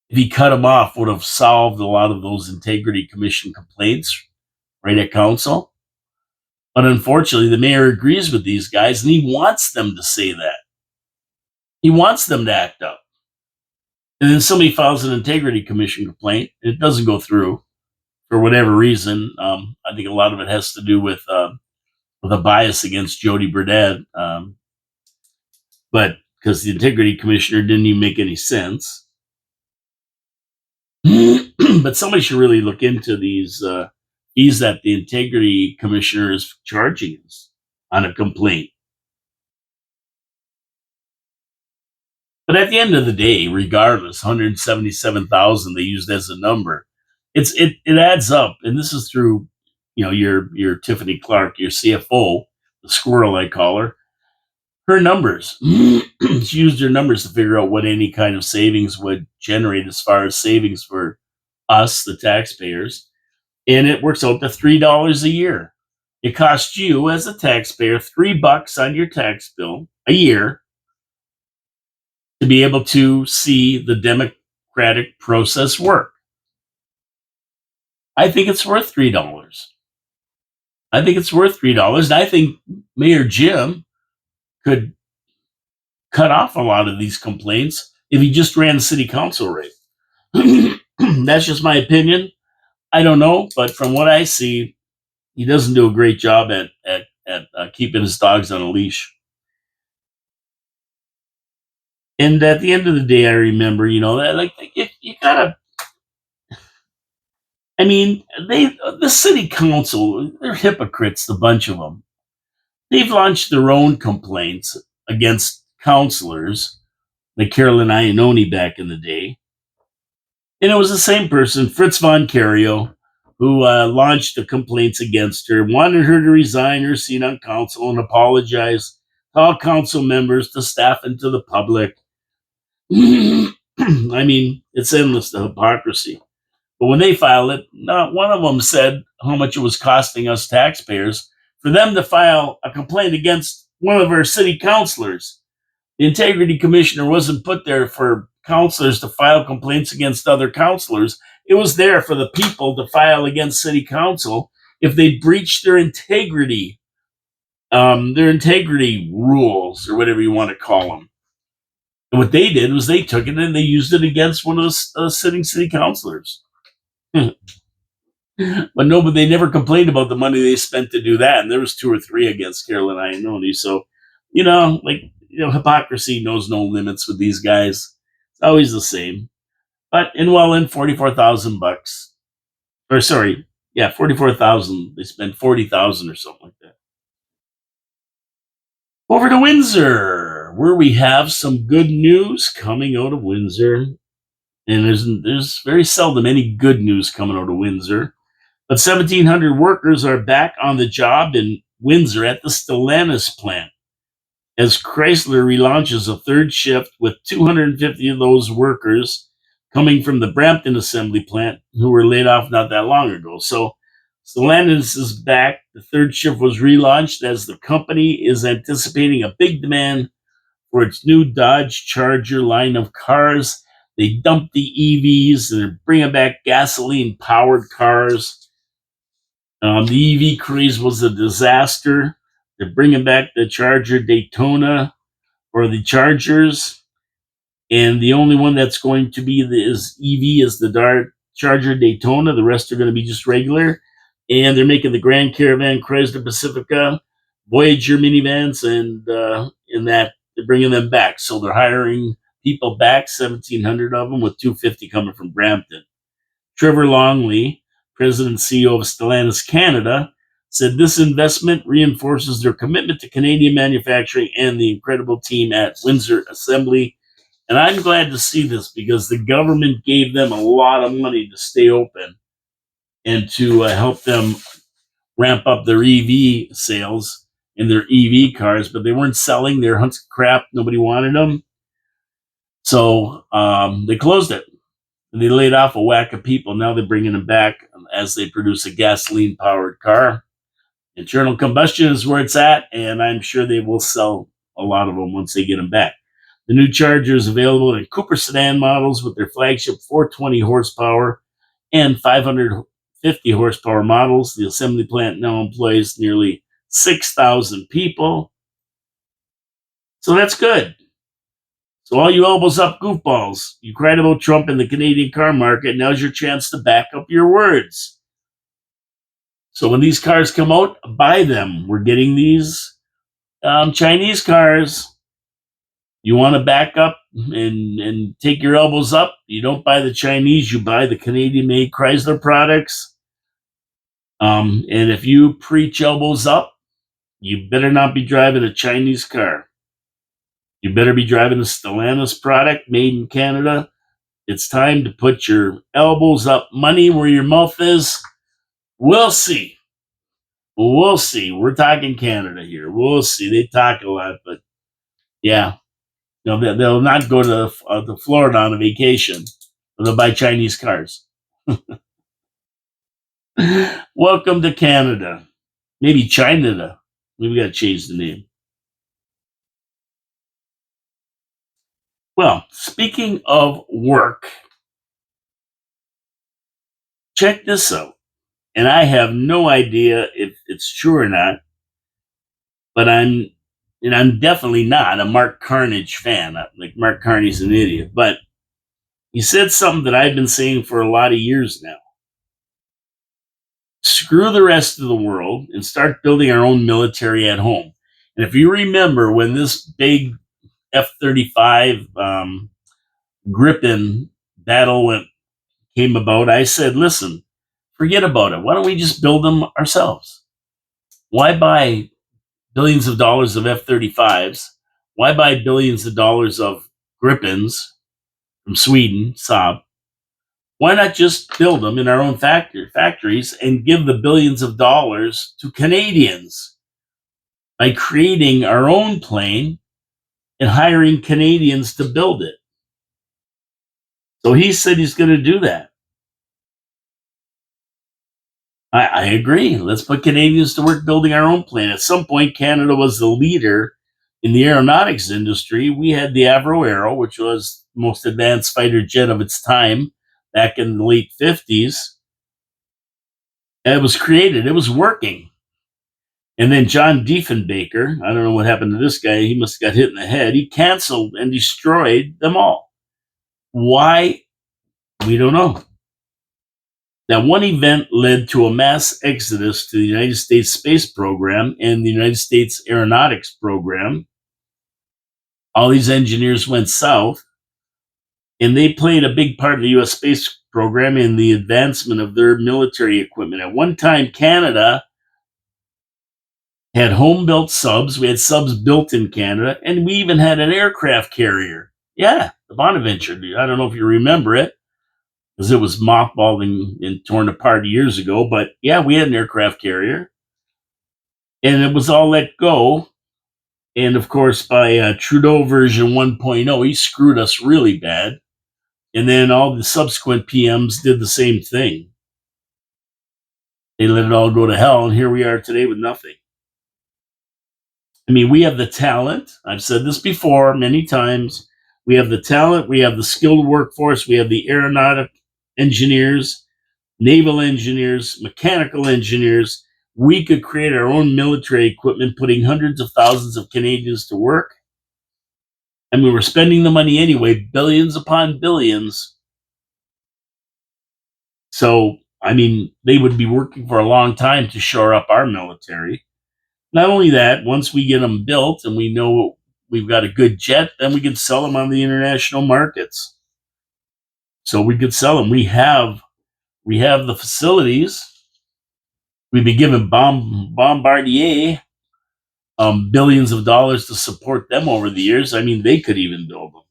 if he cut him off, would have solved a lot of those integrity commission complaints right at council. But unfortunately, the mayor agrees with these guys, and he wants them to say that. He wants them to act up. And then somebody files an integrity commission complaint, and it doesn't go through for whatever reason. I think a lot of it has to do with a bias against Jody Burdett, but because the integrity commissioner didn't even make any sense. But somebody should really look into these fees that the integrity commissioner is charging us on a complaint. But at the end of the day, regardless, 177,000 they used as a number. It adds up, and this is through your Tiffany Clark, your CFO, the squirrel I call her. Her numbers. She used her numbers to figure out what any kind of savings would generate as far as savings for us, the taxpayers, and it works out to $3 a year. It costs you as a taxpayer $3 on your tax bill a year to be able to see the democratic process work. I think it's worth $3. I think it's worth $3. And I think Mayor Jim could cut off a lot of these complaints if he just ran the city council rate. That's just my opinion. I don't know, but from what I see, he doesn't do a great job at keeping his dogs on a leash. And at the end of the day, I remember, that like you gotta. I mean, the city council, they're hypocrites, the bunch of them. They've launched their own complaints against councilors, like Carolyn Iannone back in the day. And it was the same person, Fritz von Cario, who launched the complaints against her, wanted her to resign her seat on council and apologize to all council members, to staff, and to the public. I mean, it's endless, the hypocrisy. But when they filed it, not one of them said how much it was costing us taxpayers for them to file a complaint against one of our city councilors. The integrity commissioner wasn't put there for councilors to file complaints against other councilors. It was there for the people to file against city council if they breached their integrity rules, or whatever you want to call them. And what they did was they took it and they used it against one of the sitting city councilors. But no, but they never complained about the money they spent to do that. And there was 2 or 3 against Carolyn Iannone. So, hypocrisy knows no limits with these guys. It's always the same. But in 44,000 bucks, or sorry, 44,000. They spent 40,000 or something like that. Over to Windsor, where we have some good news coming out of Windsor. And there's very seldom any good news coming out of Windsor. But 1,700 workers are back on the job in Windsor at the Stellantis plant as Chrysler relaunches a third shift, with 250 of those workers coming from the Brampton assembly plant who were laid off not that long ago. So Stellantis is back. The third shift was relaunched as the company is anticipating a big demand for its new Dodge Charger line of cars. They dumped the EVs and they're bringing back gasoline-powered cars. The EV craze was a disaster. They're bringing back the Charger Daytona, or the Chargers, and the only one that's going to be is EV is the Charger Daytona. The rest are going to be just regular. And they're making the Grand Caravan, Chrysler Pacifica, Voyager minivans, and in that they're bringing them back. So they're hiring people back, 1,700 of them, with 250 coming from Brampton. Trevor Longley, President and CEO of Stellantis Canada, said this investment reinforces their commitment to Canadian manufacturing and the incredible team at Windsor Assembly. And I'm glad to see this because the government gave them a lot of money to stay open and to help them ramp up their EV sales in their EV cars, but they weren't selling. They're hunks of crap. Nobody wanted them. So they closed it. And they laid off a whack of people. Now they're bringing them back as they produce a gasoline-powered car. Internal combustion is where it's at, and I'm sure they will sell a lot of them once they get them back. The new Charger is available in Cooper sedan models with their flagship 420 horsepower and 550 horsepower models. The assembly plant now employs nearly 6,000 people. So that's good. So all you elbows up goofballs, you cried about Trump in the Canadian car market. Now's your chance to back up your words. So when these cars come out, buy them. We're getting these Chinese cars. You want to back up and take your elbows up. You don't buy the Chinese, you buy the Canadian-made Chrysler products. And if you preach elbows up, you better not be driving a Chinese car. You better be driving a Stellantis product made in Canada. It's time to put your elbows up, money where your mouth is. We'll see. We'll see. We're talking Canada here. We'll see. They talk a lot, but yeah, they'll not go to Florida on a vacation. They'll buy Chinese cars. Welcome to Canada. Maybe China. Maybe we got to change the name. Well, speaking of work, check this out. And I have no idea if it's true or not, but I'm definitely not a Mark Carnage fan. Like Mark Carney's an idiot, but he said something that I've been saying for a lot of years now. Screw the rest of the world and start building our own military at home. And if you remember when this big F-35 Gripen battle came about, I said, listen, forget about it. Why don't we just build them ourselves? Why buy billions of dollars of F-35s? Why buy billions of dollars of Gripens from Sweden, Saab? Why not just build them in our own factories and give the billions of dollars to Canadians by creating our own plane and hiring Canadians to build it? So he said he's going to do that. I agree. Let's put Canadians to work building our own plane. At some point, Canada was the leader in the aeronautics industry. We had the Avro Aero, which was the most advanced fighter jet of its time back in the late 50s. And it was created, it was working. And then John Diefenbaker, I don't know what happened to this guy. He must have got hit in the head. He canceled and destroyed them all. Why? We don't know. Now, one event led to a mass exodus to the United States space program and the United States aeronautics program. All these engineers went south, and they played a big part of the U.S. space program in the advancement of their military equipment. At one time, Canada had home-built subs. We had subs built in Canada, and we even had an aircraft carrier. Yeah, the Bonaventure. I don't know if you remember it, because it was mothballed and torn apart years ago. But yeah, we had an aircraft carrier, and it was all let go. And of course, by Trudeau version 1.0, he screwed us really bad. And then all the subsequent PMs did the same thing. They let it all go to hell, and here we are today with nothing. I mean, we have the talent. I've said this before many times. We have the talent. We have the skilled workforce. We have the aeronautic engineers, naval engineers, mechanical engineers. We could create our own military equipment, putting hundreds of thousands of Canadians to work. I mean, we're spending the money anyway, billions upon billions. So, I mean, they would be working for a long time to shore up our military. Not only that, once we get them built and we know we've got a good jet, then we can sell them on the international markets. So we could sell them. We have the facilities. We've been given Bombardier billions of dollars to support them over the years. I mean, they could even build them.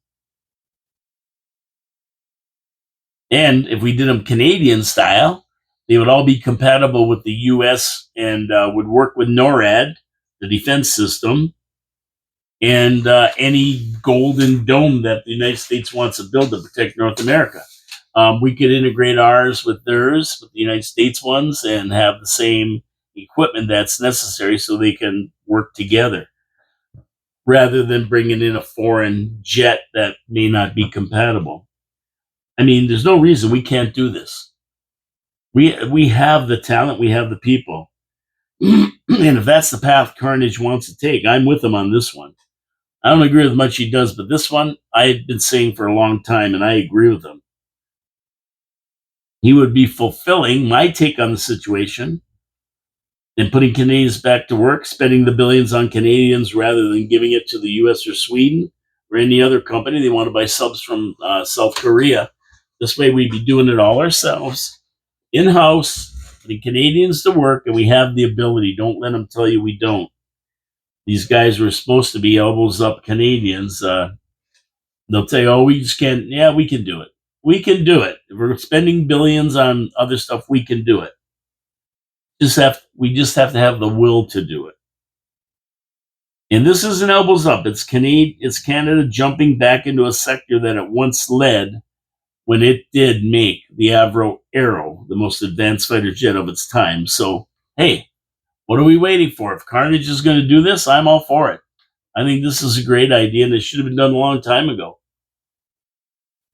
And if we did them Canadian style, they would all be compatible with the U.S. and would work with NORAD, the defense system, and any golden dome that the United States wants to build to protect North America. We could integrate ours with theirs, with the United States ones, and have the same equipment that's necessary so they can work together, rather than bringing in a foreign jet that may not be compatible. I mean, there's no reason we can't do this. We have the talent, we have the people. And if that's the path Carnage wants to take, I'm with him on this one. I don't agree with much he does, but this one I've been saying for a long time, and I agree with him. He would be fulfilling my take on the situation and putting Canadians back to work, spending the billions on Canadians rather than giving it to the US or Sweden or any other company. They want to buy subs from South Korea. This way we'd be doing it all ourselves, in-house, putting Canadians to work, and we have the ability. Don't let them tell you we don't. These guys were supposed to be elbows up Canadians. They'll tell you, oh, we just can't. Yeah, we can do it. We can do it. If we're spending billions on other stuff, we can do it. We just have to have the will to do it. And this isn't elbows up. It's Canada jumping back into a sector that it once led when it did make the Avro Aero the most advanced fighter jet of its time. So, hey, what are we waiting for? If Carnage is going to do this, I'm all for it. I think this is a great idea, and it should have been done a long time ago.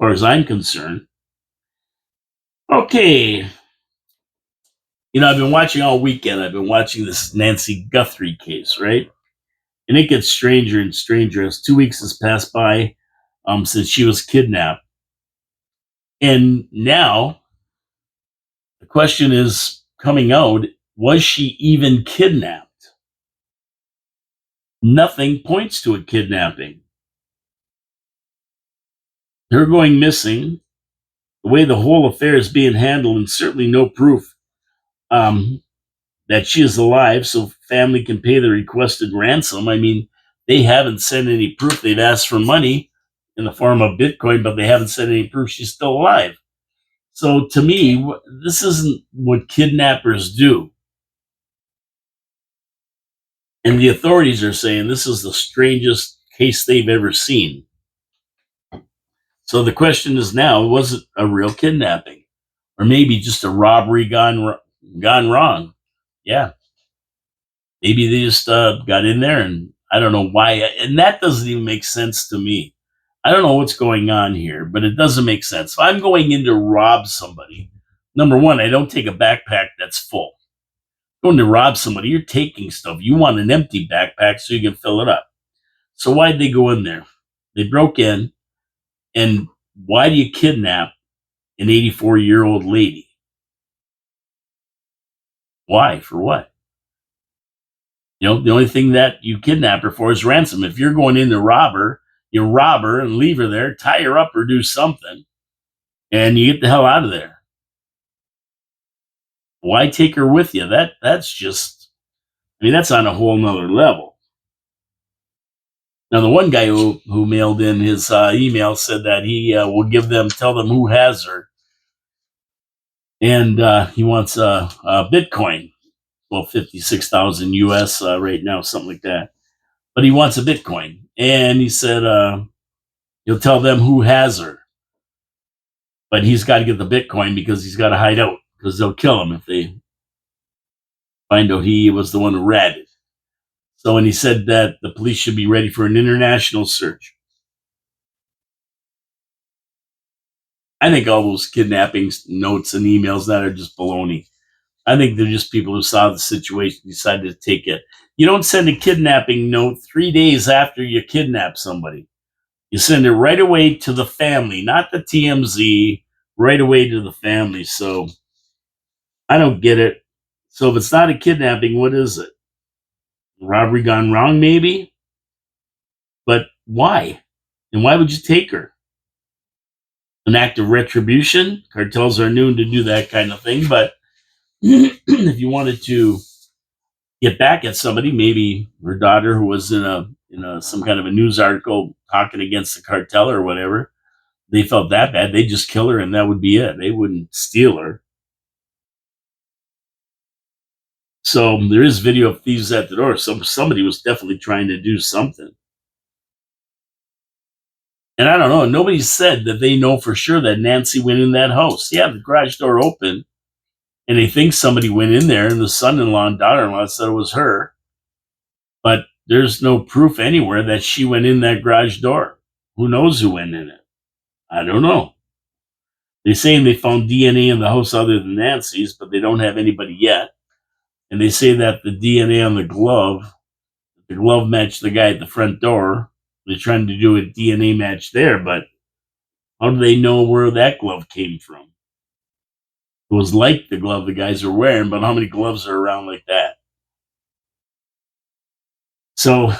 far as I'm concerned. Okay. I've been watching all weekend. I've been watching this Nancy Guthrie case, right? And it gets stranger and stranger as 2 weeks has passed by since she was kidnapped. And now the question is coming out, was she even kidnapped? Nothing points to a kidnapping. Her going missing, the way the whole affair is being handled, and certainly no proof um, that she is alive so family can pay the requested ransom. I mean, they haven't sent any proof. They've asked for money in the form of Bitcoin, but they haven't sent any proof she's still alive. So to me, this isn't what kidnappers do. And the authorities are saying this is the strangest case they've ever seen. So the question is now, was it a real kidnapping? Or maybe just a robbery gone wrong? Yeah. Maybe they just got in there, and I don't know why. And that doesn't even make sense to me. I don't know what's going on here, but it doesn't make sense. If I'm going in to rob somebody, number one, I don't take a backpack that's full. Going to rob somebody, you're taking stuff. You want an empty backpack so you can fill it up. So why'd they go in there? They broke in, and why do you kidnap an 84-year-old lady? Why? For what? The only thing that you kidnap her for is ransom. If you're going in to rob her, you rob her and leave her there, tie her up or do something, and you get the hell out of there. Why take her with you? That's just, I mean, that's on a whole nother level. Now, the one guy who mailed in his email said that he will tell them who has her, and he wants a Bitcoin. Well, 56,000 US right now, something like that. But he wants a Bitcoin, and he said he'll tell them who has her, but he's got to get the Bitcoin because he's got to hide out because they'll kill him if they find out he was the one who ratted. So, and he said that the police should be ready for an international search. I think all those kidnapping notes and emails that are just baloney. I think they're just people who saw the situation, decided to take it. You don't send a kidnapping note 3 days after you kidnap somebody. You send it right away to the family, not the TMZ, right away to the family. So I don't get it. So if it's not a kidnapping, what is it? Robbery gone wrong, maybe? But why? And why would you take her? An act of retribution? Cartels are known to do that kind of thing. But if you wanted to get back at somebody, maybe her daughter who was in some kind of a news article talking against the cartel or whatever, they felt that bad, they'd just kill her and that would be it. They wouldn't steal her. So there is video of thieves at the door. Somebody was definitely trying to do something. And I don't know, nobody said that they know for sure that Nancy went in that house. Yeah, the garage door open, and they think somebody went in there, and the son-in-law and daughter-in-law said it was her. But there's no proof anywhere that she went in that garage door. Who knows who went in it? I don't know. They're saying they found DNA in the house other than Nancy's, but they don't have anybody yet. And they say that the DNA on the glove matched the guy at the front door. They're trying to do a DNA match there, but how do they know where that glove came from? It was like the glove the guys are wearing, but how many gloves are around like that? So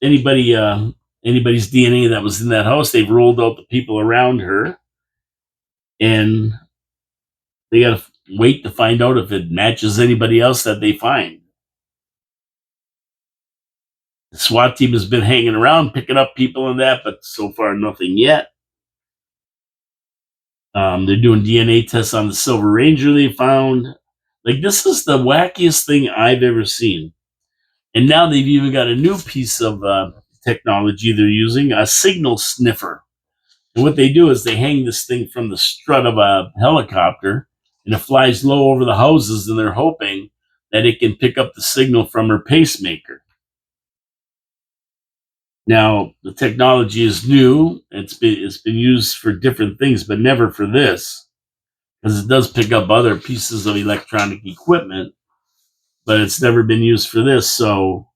anybody's DNA that was in that house, they've ruled out the people around her, and they got to wait to find out if it matches anybody else that they find. The SWAT team has been hanging around, picking up people and that, but so far nothing yet. They're doing DNA tests on the Silver Ranger they found. Like, this is the wackiest thing I've ever seen. And now they've even got a new piece of technology they're using, a signal sniffer. And what they do is they hang this thing from the strut of a helicopter, and it flies low over the houses, and they're hoping that it can pick up the signal from her pacemaker. Now, the technology is new. It's been used for different things, but never for this, because it does pick up other pieces of electronic equipment, but it's never been used for this. So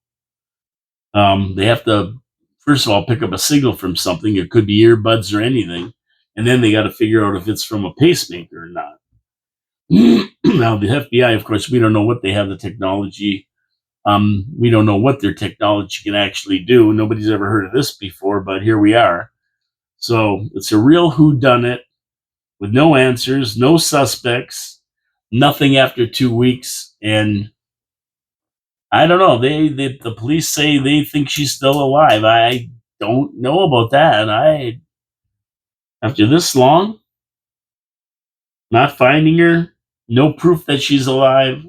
they have to, first of all, pick up a signal from something. It could be earbuds or anything, and then they got to figure out if it's from a pacemaker or not. Now, the FBI, of course, we don't know what they have the technology. We don't know what their technology can actually do. Nobody's ever heard of this before, but here we are. So it's a real whodunit with no answers, no suspects, nothing after 2 weeks, and I don't know. The police say they think she's still alive. I don't know about that. I After this long, not finding her, no proof that she's alive,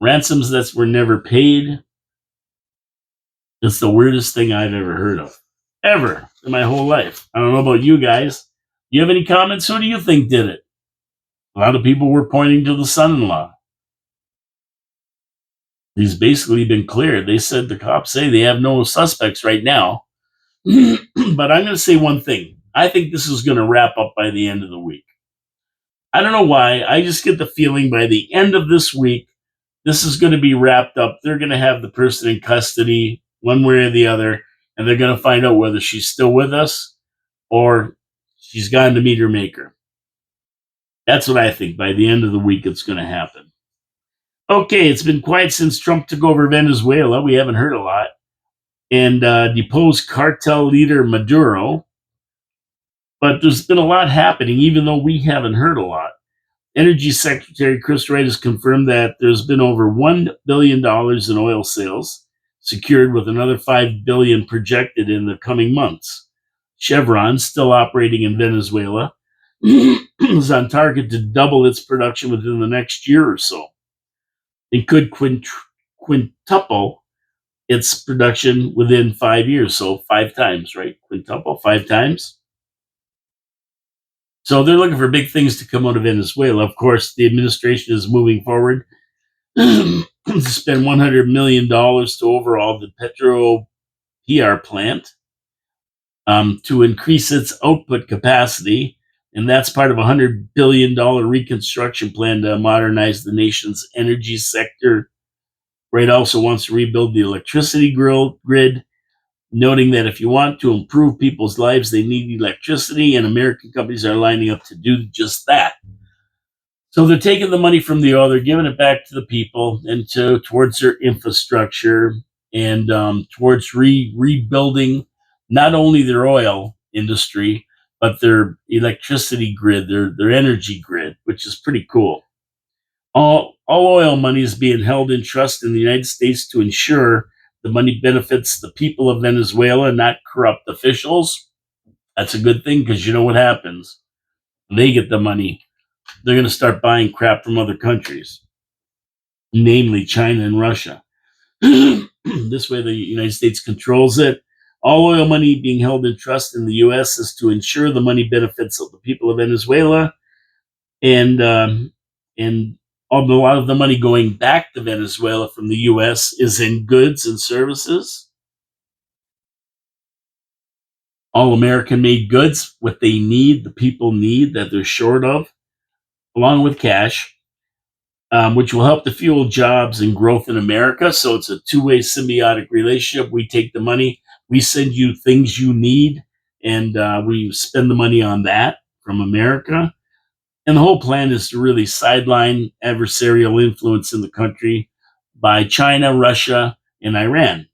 ransoms that were never paid. It's the weirdest thing I've ever heard of, ever in my whole life. I don't know about you guys. Do you have any comments? Who do you think did it? A lot of people were pointing to the son-in-law. He's basically been cleared. They said the cops say they have no suspects right now. But I'm going to say one thing. I think this is going to wrap up by the end of the week. I don't know why. I just get the feeling by the end of this week, this is going to be wrapped up. They're going to have the person in custody one way or the other, and they're going to find out whether she's still with us or she's gone to meet her maker. That's what I think. By the end of the week, it's going to happen. Okay, it's been quiet since Trump took over Venezuela. We haven't heard a lot. And deposed cartel leader Maduro. But there's been a lot happening, even though we haven't heard a lot. Energy Secretary Chris Wright has confirmed that there's been over $1 billion in oil sales, secured with another $5 billion projected in the coming months. Chevron, still operating in Venezuela, is on target to double its production within the next year or so. It could quintuple its production within 5 years. So 5 times, right? Quintuple, 5 times. So they're looking for big things to come out of Venezuela. Of course, the administration is moving forward to spend $100 million to overhaul the Petro PR plant to increase its output capacity. And that's part of a $100 billion reconstruction plan to modernize the nation's energy sector. Wright also wants to rebuild the electricity grid, noting that if you want to improve people's lives, they need electricity, and American companies are lining up to do just that. So they're taking the money from the oil, they're giving it back to the people and towards their infrastructure and towards rebuilding not only their oil industry, but their electricity grid, their energy grid, which is pretty cool. All oil money is being held in trust in the United States to ensure the money benefits the people of Venezuela, not corrupt officials. That's a good thing because you know what happens. When they get the money, they're going to start buying crap from other countries, namely China and Russia. This way, the United States controls it. All oil money being held in trust in the U.S. is to ensure the money benefits of the people of Venezuela, and a lot of the money going back to Venezuela from the U.S. is in goods and services, all American-made goods, what they need, the people need that they're short of, along with cash, which will help to fuel jobs and growth in America. So it's a two-way symbiotic relationship. We take the money, we send you things you need, and we spend the money on that from America. And the whole plan is to really sideline adversarial influence in the country by China, Russia, and Iran.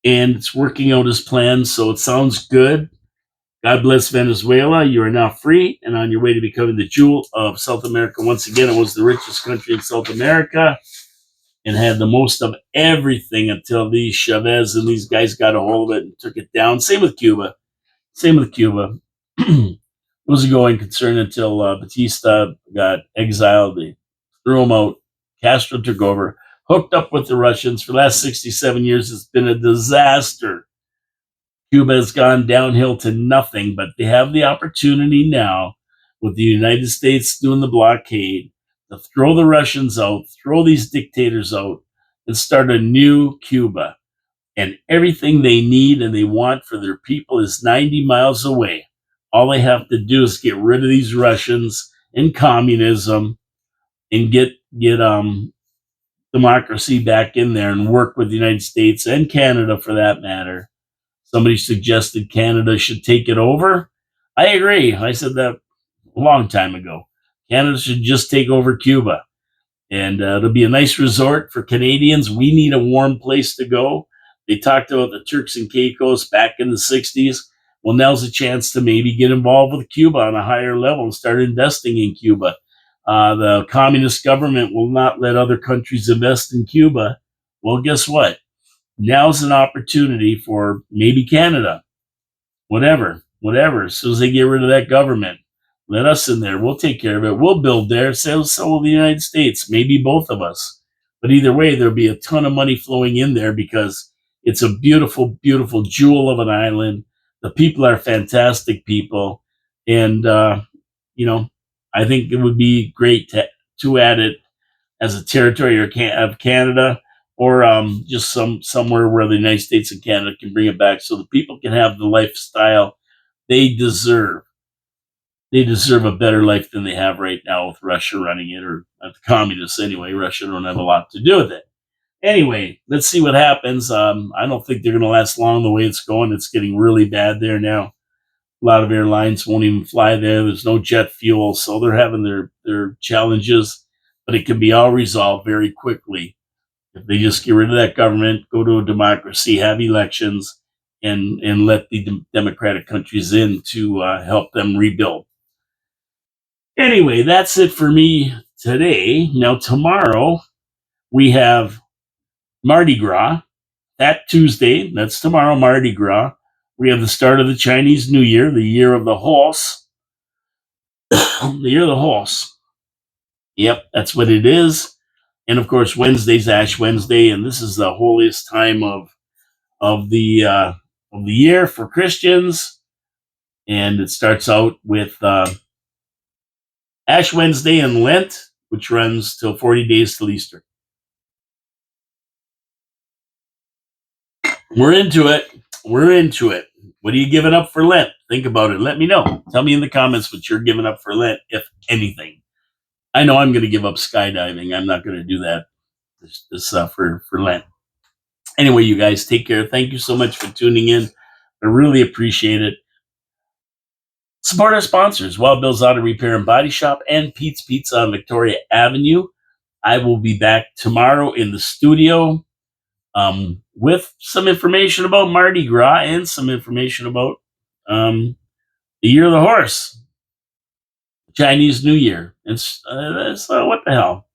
And it's working out as planned, so it sounds good. God bless Venezuela. You are now free and on your way to becoming the jewel of South America. Once again, it was the richest country in South America and had the most of everything until these Chavez and these guys got a hold of it and took it down. Same with Cuba. It was a going concern until Batista got exiled. They threw him out. Castro took over, hooked up with the Russians. For the last 67 years, it's been a disaster. Cuba has gone downhill to nothing, but they have the opportunity now with the United States doing the blockade to throw the Russians out, throw these dictators out, and start a new Cuba. and everything they need and they want for their people is 90 miles away. All they have to do is get rid of these Russians and communism and get democracy back in there and work with the United States and Canada for that matter. Somebody suggested Canada should take it over. I agree. I said that a long time ago. Canada should just take over Cuba. And it'll be a nice resort for Canadians. We need a warm place to go. They talked about the Turks and Caicos back in the 60s. Well, now's a chance to maybe get involved with Cuba on a higher level and start investing in Cuba. The communist government will not let other countries invest in Cuba. Well, guess what? Now's an opportunity for maybe Canada, whatever. As soon as they get rid of that government, let us in there. We'll take care of it. We'll build there. So will the United States. Maybe both of us. But either way, there'll be a ton of money flowing in there because it's a beautiful, beautiful jewel of an island. The people are fantastic people. And, I think it would be great to add it as a territory of Canada or just somewhere where the United States and Canada can bring it back so the people can have the lifestyle they deserve. They deserve a better life than they have right now with Russia running it, or the communists anyway. Russia don't have a lot to do with it. Anyway, let's see what happens. I don't think they're going to last long the way it's going. It's getting really bad there now. A lot of airlines won't even fly there. There's no jet fuel, so they're having their challenges, but it can be all resolved very quickly if they just get rid of that government, go to a democracy, have elections, and let the democratic countries in to help them rebuild. Anyway, that's it for me today. Now, tomorrow we have Mardi Gras. That Tuesday, that's tomorrow, Mardi Gras. We have the start of the Chinese New Year, the year of the horse. The year of the horse. Yep, that's what it is. And of course, Wednesday's Ash Wednesday, and this is the holiest time of the year for Christians. And it starts out with Ash Wednesday and Lent, which runs till 40 days till Easter. We're into it. What are you giving up for Lent? Think about it. Let me know. Tell me in the comments what you're giving up for Lent, if anything. I know I'm going to give up skydiving. I'm not going to do that for Lent. Anyway, you guys, take care. Thank you so much for tuning in. I really appreciate it. Support our sponsors, Wild Bill's Auto Repair and Body Shop and Pete's Pizza on Victoria Avenue. I will be back tomorrow in the studio with some information about Mardi Gras and some information about the Year of the Horse, Chinese New Year. It's what the hell?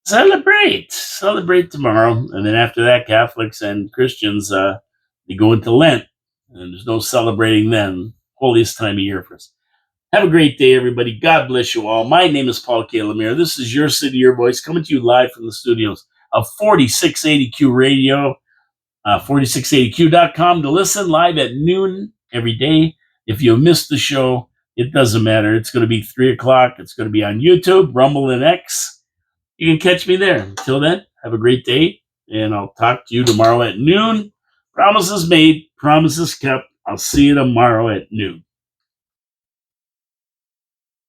Celebrate tomorrow, and then after that, Catholics and Christians they go into Lent, and there's no celebrating then. Holiest time of year for us. Have a great day, everybody. God bless you all. My name is Paul K. Lemire. This is Your City, Your Voice, coming to you live from the studios of 4680Q Radio, 4680Q.com to listen live at noon every day. If you missed the show, it doesn't matter. It's going to be 3 o'clock. It's going to be on YouTube, Rumble, and X. You can catch me there. Until then, have a great day, and I'll talk to you tomorrow at noon. Promises made, promises kept. I'll see you tomorrow at noon.